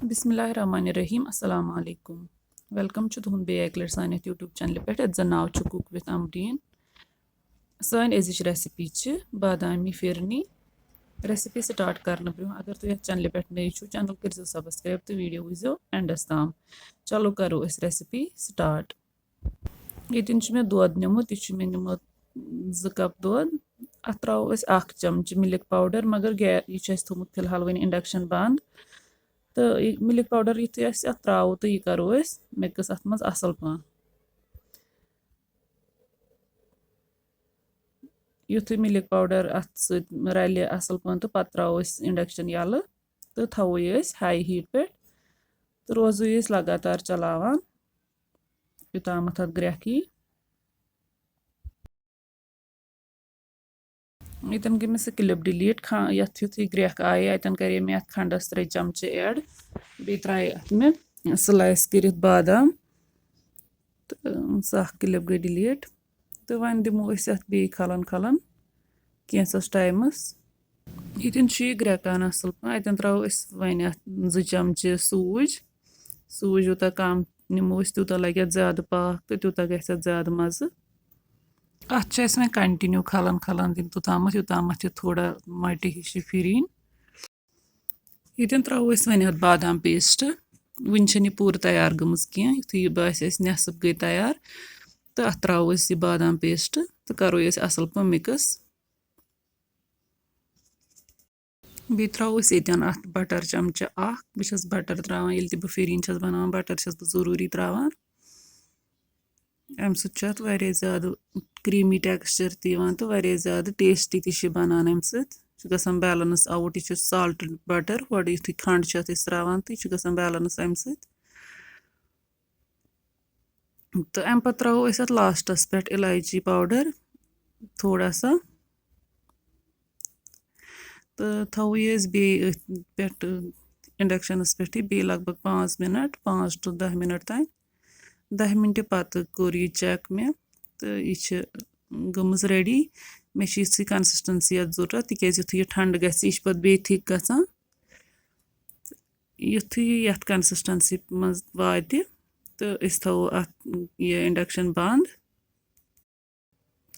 बिस्मिल्लाहिर्रहमानिर्रहीम अस्सलाम वालेकुम वेलकम तुहद बे एक लट सान यूट्यूब चैनल पे यत जन नाव कुक विथ अमरीन सान अजिच रेसिपी बादामी फिरनी रेसिपी स्टार्ट करने ब्रो अगर तुम चैनल पे नई चैनल कर सब्सक्राइब तो वीडियो वो एंडस ताम चलो करो रेसिपी स्टार्ट ये मे दोद नमुत यह मे नमुत 2 कप दोद अत त्रो 1 चमच मिल्क पाउडर मगर यह थोमुत फिलहाल वो इंडक्शन बंद तो मिल्क पाउडर युत अत त्रो तो यह करो मिक्स अत मज असल पान युत मिल्क पाउडर अत रल असल पान तो पत त्रो इंडक्शन यल तो थो हाई हीट पे तो रोजो लगातार चलावान युताम अत ग्रेख यी यतन गई मे क्लिप डिलीट यथ युथ ग्रेख आये अतन करे मे अत खंडस 3 चमच ऐड बे त्राय अत मे स्लाइस कर बादाम तो सह क्लिप गई डिलीट तो वन दिमो अत बे खलन खलन कैंसस टाइमस यतन ग्रेकान असल अतन त्रो वन अत 2 चमच सूज सूज यूता कम निमो तूत लगे ज्यादा पाक तो तूत गस ज्यादा मज़ अत वो कंटिन्यू खलन खलन दिन तोताम यूताम यह थोड़ा मटि हिश फिरीन यतन त्रो वन अत बादाम पेस्ट वन पूर तैयार गमज कह यु बास नेसफ गई तैयार तो अत त्रो यह बादाम पेस्ट तो करो असल पा मिक्स बे त्रो यन अत बटर चमचा बस बटर त्रावान ये बह फिरीन बनावान बटर बह जरूरी त्रावान अम सत ज्यादा क्रीमी टेक्सचर तवान तो ज्यादा टेस्टी बनान अम सत बैलेंस आउट यह साल्ट बटर गो यु खंड त्रावान तो यह बैलेंस अम तो अम पे त्रो अत लास्टस पे इलायची पाउडर थोड़ा सा तो थो पे इंडक्शनस पे बे लगभग 5 मिनट 5 to 10 मिनट तान 10 मिनट पत कोर यह चेक मे तो यह गमज रेडी मे कंसिस्टेंसी जरूरत तिक यु ठंड गह पे थिक गसान युथ ये कंसिस्टेंसी मज वात तो थो अत यह इंडक्शन बंद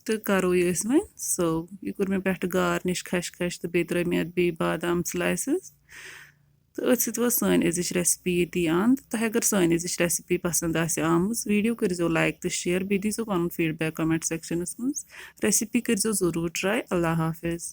तो करो ये वो सर्व यह कोर मे पे गार्निश खश खश तो बे त्र मे बे बादाम स्लाइसेस तो अथ सान अजिच रेसिपी ये अंत तो अगर सान अजिच रेसिपी पसंद आमज वीडियो करो लाइक तो शेयर बे दीजो पन फीडबैक कमेंट सेक्शनस मज रेसिपी करो जरूर ट्राई अल्लाह हाफिज़।